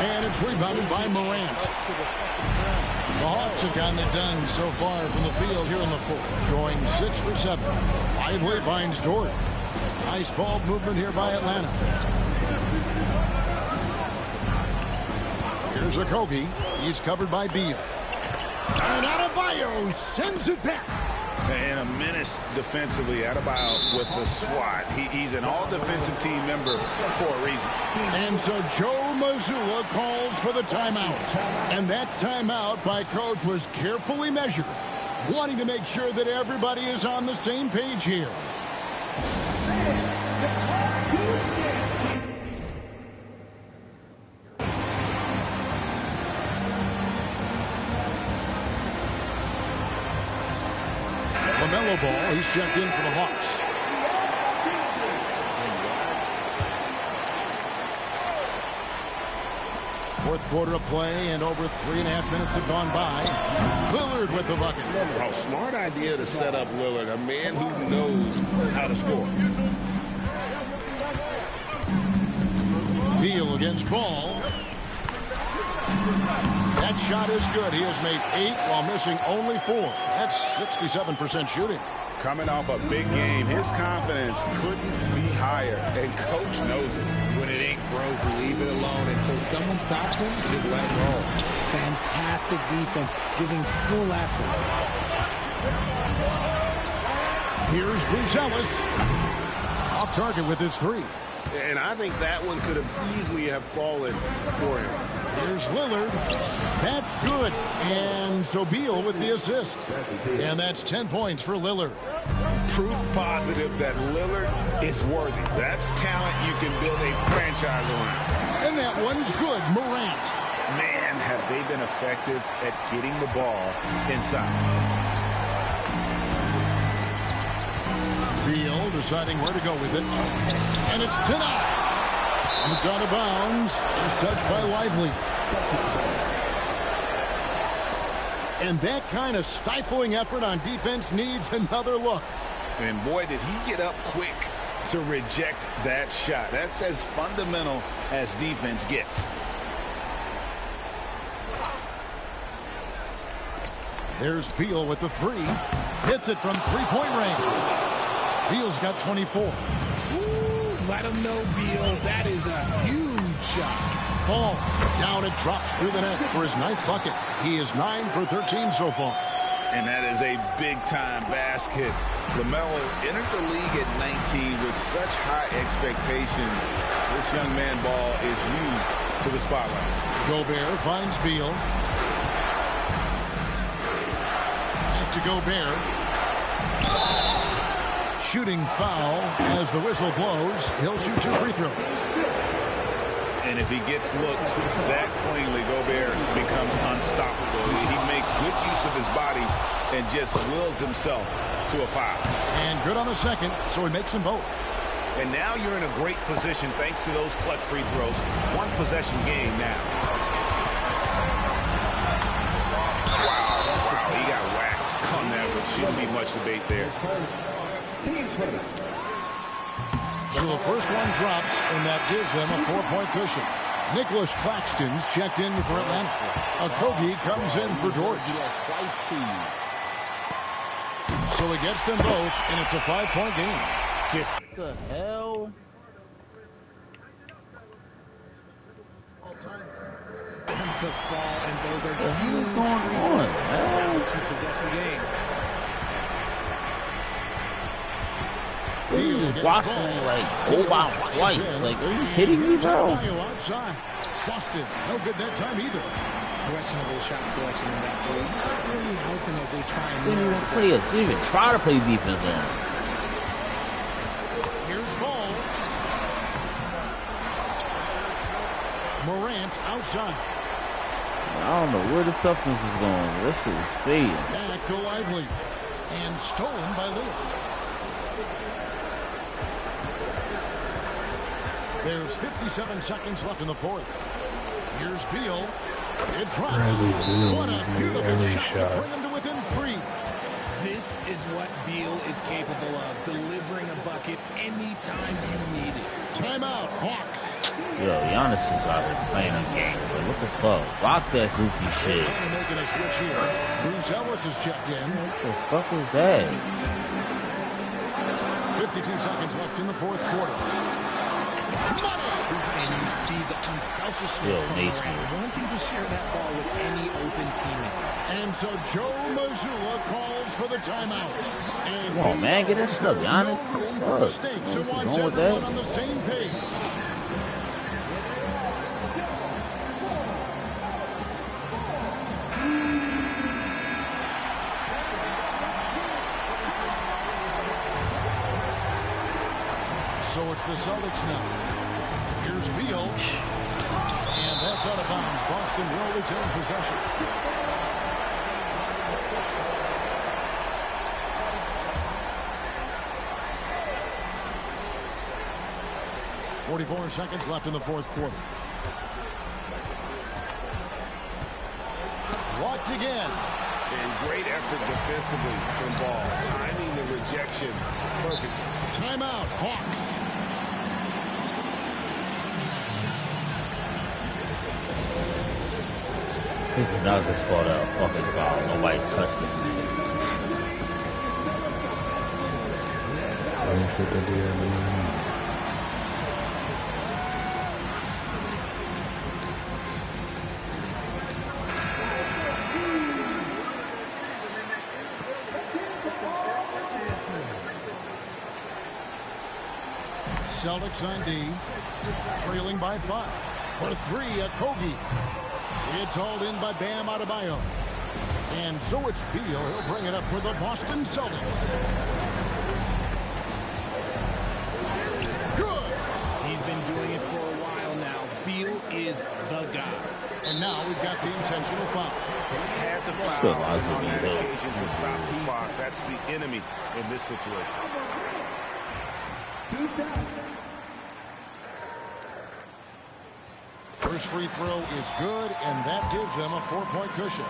Speaker 3: And it's rebounded by Morant. The Hawks have gotten it done so far from the field here in the fourth. Going 6 for 7. Lively finds Dort. Nice ball movement here by Atlanta. Here's Okogie. He's covered by Beal. And Adebayo sends it back.
Speaker 4: And a menace defensively. Adebayo with the swat. He's an all-defensive team member for a reason.
Speaker 3: And so Joe Mazzulla calls for the timeout. And that timeout by Coach was carefully measured, wanting to make sure that everybody is on the same page here. LaMelo Ball, he's checked in for the Hawks. Fourth quarter of play, and over 3.5 minutes have gone by. Lillard with the bucket.
Speaker 11: A smart idea to set up Lillard, a man who knows how to score.
Speaker 3: Beal against Ball. That shot is good. He has made 8 while missing only 4. That's 67% shooting.
Speaker 11: Coming off a big game, his confidence couldn't be higher, and Coach knows it.
Speaker 6: When it ain't broke, leave it alone until someone stops him. Just let it roll. Fantastic defense, giving full effort.
Speaker 3: Here's Bruce Ellis. Off target with his 3.
Speaker 11: And I think that one could have easily have fallen for him.
Speaker 3: Here's Lillard. That's good. And so Beal with the assist. And that's 10 points for Lillard.
Speaker 11: Proof positive that Lillard is worthy. That's talent you can build a franchise around.
Speaker 3: And that one's good. Morant.
Speaker 4: Man, have they been effective at getting the ball inside. Beal deciding where to go with it. And it's tonight.
Speaker 3: It's out of bounds. It's touched by Lively. And that kind of stifling effort on defense needs another look.
Speaker 4: And boy, did he get up quick to reject that shot. That's as fundamental as defense gets.
Speaker 3: There's Beal with the three. Hits it from three-point range. Beal's got 24.
Speaker 6: Ooh, let him know, Beal. That is a huge shot.
Speaker 3: Ball down, it drops through the net for his 9th bucket. He is 9 for 13 so far.
Speaker 4: And that is a big-time basket. LaMelo entered the league at 19 with such high expectations. This young man ball is used to the spotlight.
Speaker 3: Gobert finds Beal. Back to Gobert. Shooting foul as the whistle blows. He'll shoot 2 free throws.
Speaker 4: And if he gets looked that cleanly, Gobert becomes unstoppable. He makes good use of his body and just wills himself to a foul.
Speaker 3: And good on the second, so he makes them both.
Speaker 4: And now you're in a great position thanks to those clutch free throws. One possession game now. Wow, he got whacked on that, but shouldn't be much debate there.
Speaker 3: So the first one drops, and that gives them a 4-point cushion. Nicholas Claxton's checked in for Atlanta. Okogie comes in for George. So he gets them both, and it's a 5-point game.
Speaker 1: What the hell?
Speaker 6: To fall, and those are
Speaker 1: What's going on?
Speaker 6: That's now a 2-possession game.
Speaker 1: This is Boston like over twice. Like, are you kidding me, bro?
Speaker 3: Boston, no good that time either.
Speaker 6: Questionable shot selection in that play. Not really helping as they try and
Speaker 1: Didn't even try to play defense on him.
Speaker 3: Here's Ball. Morant outside.
Speaker 1: I don't know where the toughness is going. This shit is fading.
Speaker 3: Back to Lively. And stolen by Lillard. There's 57 seconds left in the fourth. Here's Beal. It drops. What a beautiful shot to bring him to within 3.
Speaker 6: This is what Beal is capable of, delivering a bucket anytime you need it.
Speaker 3: Timeout, Hawks.
Speaker 1: Yo, Giannis is out here playing a game. Like, what the fuck? Rock that goofy shit.
Speaker 3: Making a switch here. Bruce Ellis is checked in.
Speaker 1: What the fuck is that?
Speaker 3: 52 seconds left in the fourth quarter.
Speaker 6: And you see the unselfishness from Morant, wanting to share that ball with any open teammate.
Speaker 3: And so Joe Mazzulla calls for the timeout. And
Speaker 1: come on, man, get that stuff, Giannis.
Speaker 3: For mistakes and wants everyone on the same page. So it's the Celtics now. Here's Beal. And that's out of bounds. Boston will retain possession. .44 seconds left in the fourth quarter. Blocked again.
Speaker 4: And great effort defensively from Ball. Timing the rejection perfect.
Speaker 3: Timeout, Hawks.
Speaker 1: This is not this spot out. Fucking foul. Nobody touched it.
Speaker 3: Celtics on D, trailing by 5. For 3, Okogie. It's hauled in by Bam Adebayo. And so it's Beal. He'll bring it up for the Boston Celtics. Good.
Speaker 6: He's been doing it for a while now. Beal is the guy.
Speaker 3: And now we've got the intentional foul.
Speaker 4: Had to foul on that occasion to stop the clock. That's the enemy in this situation.
Speaker 5: 2 shots.
Speaker 3: First free throw is good, and that gives them a 4-point cushion.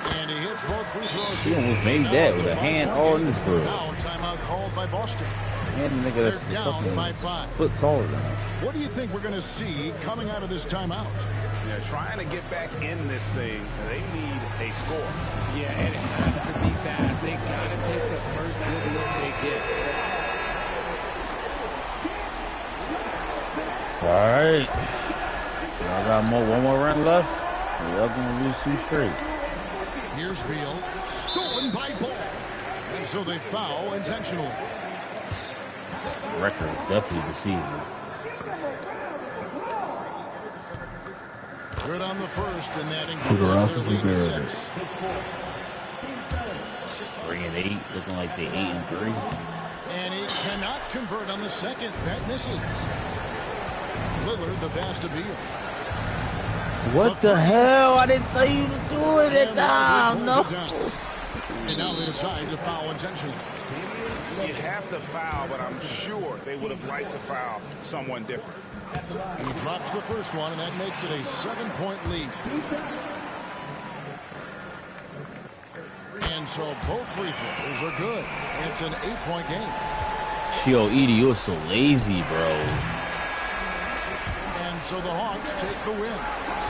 Speaker 3: And he hits both free throws.
Speaker 1: He almost made that with a hand on his foot.
Speaker 3: Now a timeout called by Boston.
Speaker 1: And the nigga that's
Speaker 3: They're down by 5.
Speaker 1: Foot taller than him.
Speaker 3: What do you think we're going to see coming out of this timeout?
Speaker 8: They're trying to get back in this thing. They need a score.
Speaker 6: Yeah, it has to be fast. They got to take the first good look they get.
Speaker 1: All right. Y'all got one more round left. Y'all gonna lose 2 straight.
Speaker 3: Here's Beal, stolen by Ball. And so they foul intentionally.
Speaker 1: The record is definitely deceiving.
Speaker 3: Good on the first, and that increases their lead to 6.
Speaker 1: 3-8, looking like they 8-3.
Speaker 3: And he cannot convert on the second. That misses. Lillard, the pass to Beal.
Speaker 1: What the hell? I didn't tell you to do it at time. No.
Speaker 3: And now they decide to foul intentionally.
Speaker 8: You have to foul, but I'm sure they would have liked to foul someone different.
Speaker 3: He drops the first one, and that makes it a 7-point lead. And so both free throws are good. It's an 8-point game.
Speaker 1: Yo, Edie, you're so lazy, bro.
Speaker 3: And so the Hawks take the win.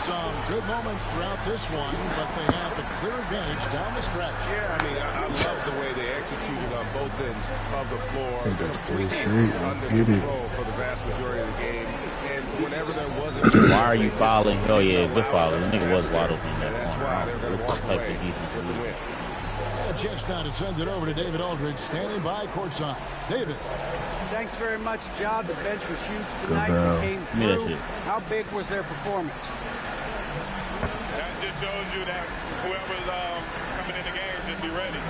Speaker 3: Some good moments throughout this one, but they have the clear advantage down the stretch.
Speaker 11: Yeah, I mean, I love the way they executed on both ends of the floor. Completely under control for the vast majority of the game. And whenever there wasn't...
Speaker 1: Why are you fouling? Oh, yeah, good fouling. The nigga was wide open.
Speaker 11: That's why they're going to walk away with the win.
Speaker 3: A chance now to send it over to David Aldridge, standing by courtside. David.
Speaker 7: Thanks very much, John. The bench was huge tonight. They came through. How big was their performance?
Speaker 12: That just shows you that whoever's coming in the game, just be ready.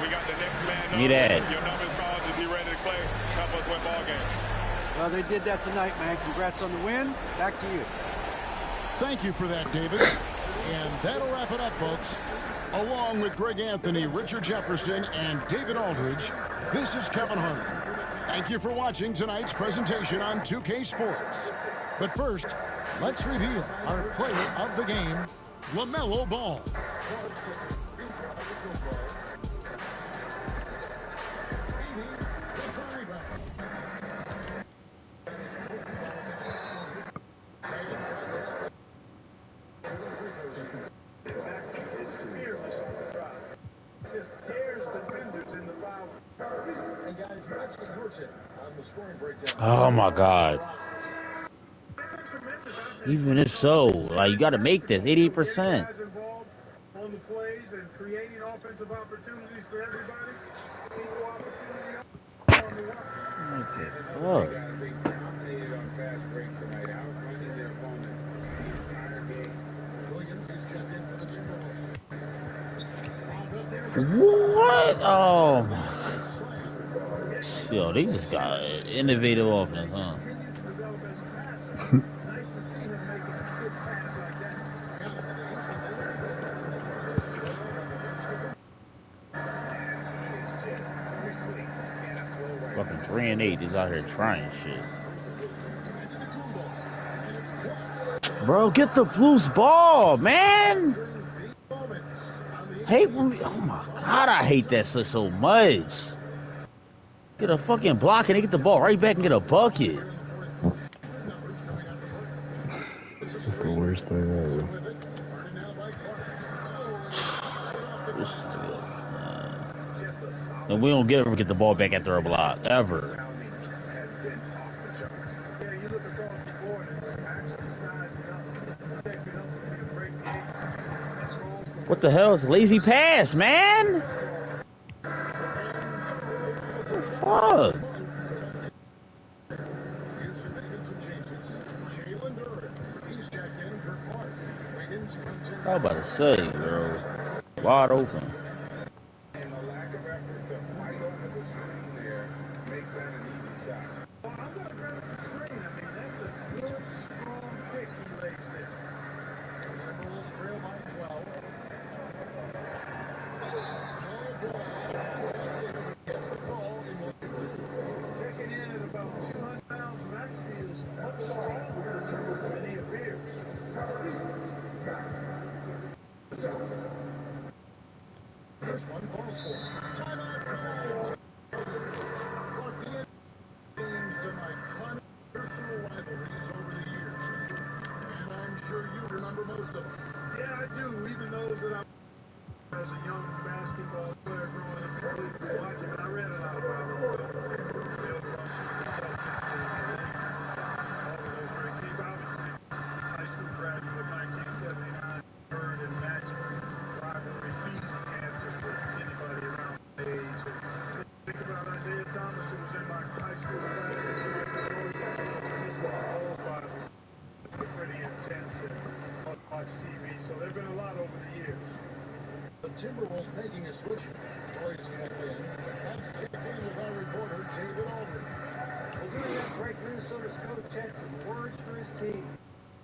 Speaker 12: We got the next man. Your number's called. Just be ready to play. Help us win ball games.
Speaker 7: Well, they did that tonight, man. Congrats on the win. Back to you.
Speaker 3: Thank you for that, David. And that'll wrap it up, folks. Along with Greg Anthony, Richard Jefferson, and David Aldridge, this is Kevin Harlan. Thank you for watching tonight's presentation on 2K Sports. But first, let's reveal our player of the game, LaMelo Ball.
Speaker 1: Oh my God. Even if so, like, you got to make this 80%.
Speaker 13: On the plays and creating offensive opportunities for everybody.
Speaker 1: What? Oh. Yo, they just got innovative offense, huh? Fucking 3-8 is out here trying shit. Bro, get the loose ball, man! Hate when we, oh my God, I hate that shit so much. Get a fucking block and they get the ball right back and get a bucket.
Speaker 2: It's the worst thing ever.
Speaker 1: And we don't ever get the ball back after a block, ever. What the hell? It's a lazy pass, man! Fuck! I was about to say, bro. Wide open.
Speaker 3: first one falls for. Timeout calls. Clark, the end games tonight, climbing personal rivalries over the years. And I'm sure you remember most of them.
Speaker 13: Yeah, I do. Even those that I as a young basketball player growing up, really watching, but I read a lot about them. Bill Russell, the Celtics, all of those great teams. Obviously, high school graduate, 1979, Bird and Magic rivalry, easy answer for anybody around the age. And think about Isaiah Thomas, who was in my high school class, just a whole rivalry. They're pretty intense and watch TV, so there have been a lot over the years.
Speaker 3: The Timberwolves making a switch. Boys check in. Let's check in with our reporter, David Aldridge.
Speaker 14: Well, during that break, Minnesota's coach had some words for his team.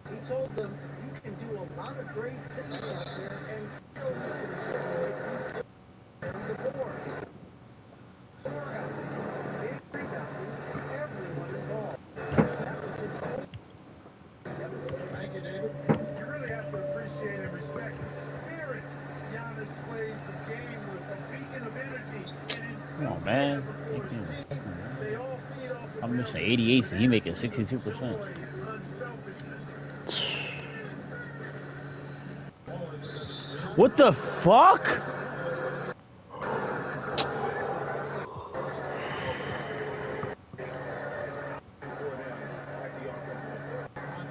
Speaker 14: He told them, you can do a lot of great things out there and still make it if you on the boards. Big rebounding, everyone involved. That was his whole.
Speaker 3: Thank you, David.
Speaker 13: You really have to appreciate and respect the spirit Giannis plays the game with, a beacon of energy and
Speaker 1: Come on, man.
Speaker 13: They all feed off
Speaker 1: I'm missing 88, so he making 62%. What the fuck?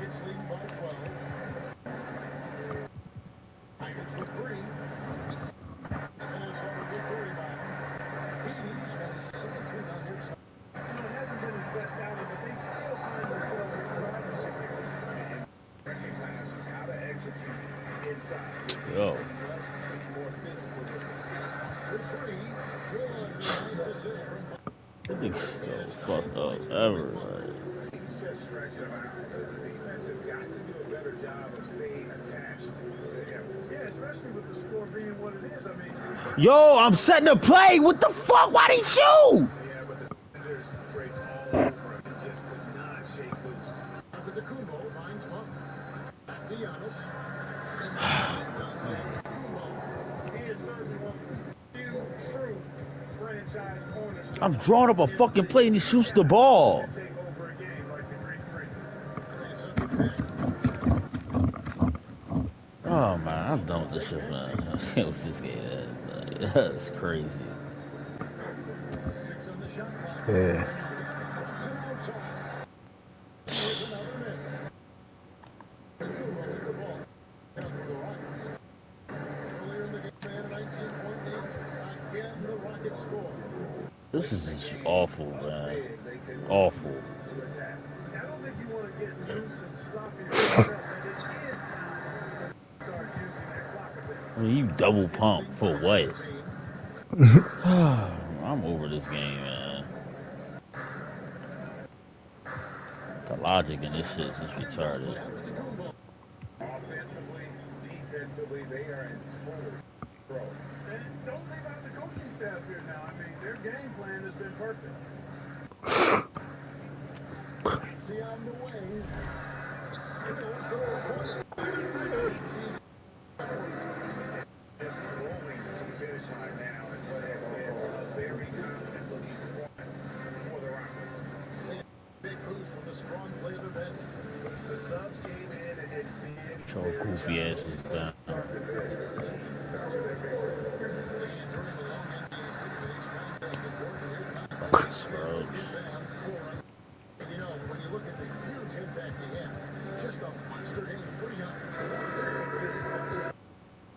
Speaker 3: Rockets leading by 12. Tigers the 3. Minnesota with the rebound. He's got his second three on their side.
Speaker 13: You know, it hasn't been his best outing, but they still find themselves in the driver's seat here.
Speaker 3: Recognizes how to execute inside.
Speaker 1: Yo.
Speaker 3: More physical. For 3. Good. Nice assist from.
Speaker 1: That nigga's so fucked up ever.
Speaker 3: He's just stretching him out. The defense has got to do a better job of staying attached to him.
Speaker 13: Yeah, especially with the score being what it is. I mean,
Speaker 1: Yo, I'm setting the play. What the fuck? Why'd he shoot?
Speaker 3: Yeah, but the defenders draped all over him. He just could not shake loose. After the Kumbo finds one. Back to Giannis.
Speaker 13: he is certainly one of the few true franchise corners.
Speaker 1: I'm drawing up a fucking play and he shoots the ball.
Speaker 13: Take over a game like the Greek Freak.
Speaker 1: Oh man, I'm done with this shit, man. I can't with this game. That's crazy.
Speaker 2: Yeah.
Speaker 1: This is just awful, man. Awful.
Speaker 13: I don't think you want to get loose and sloppy yourself, but it is time to start using that clock a bit.
Speaker 1: I mean, you double pump for what? I'm over this game, man. The logic in this shit is just retarded.
Speaker 3: Offensively, defensively, they are in total control.
Speaker 13: And don't leave out the coaching staff here now. I mean, their game plan has been perfect.
Speaker 3: See on the way. Just rolling to the finish line now, and what has been a very confident looking performance for the Rockets. Big boost from the strong play of the bench. The subs came in and did.
Speaker 1: So goofy ass is done.
Speaker 3: You know, when you look at the huge impact he had, just a monster game for him.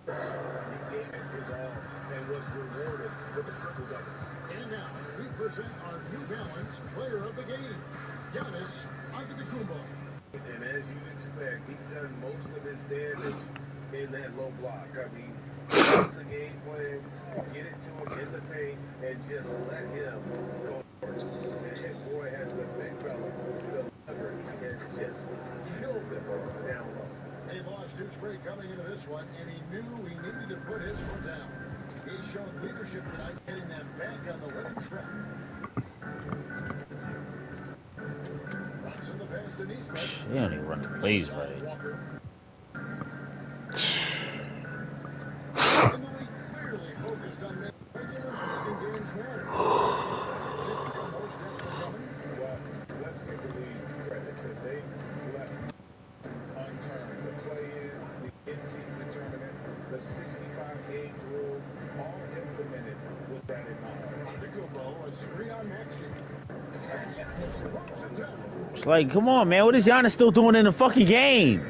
Speaker 3: He gave it his all and was rewarded with a triple-double. And now, we present our New Balance player of the game, Giannis Antetokounmpo. And as you'd expect, he's done most of his damage in that low block. I mean, use the game plan, get it to him in the paint, and just let him go. And boy, has the big fella delivered. He has just killed them down low. They've lost 2 straight coming into this one, and he knew he needed to put his foot down. He's shown leadership tonight, getting them back on the winning track. Runs in the pass to Nisman.
Speaker 1: They don't even run the plays right.
Speaker 3: In the league, clearly focused on
Speaker 4: the 65 age rule, all implemented with that in mind.
Speaker 3: Pickleball, a screen on action.
Speaker 1: It's like, come on, man. What is Giannis still doing in the fucking game?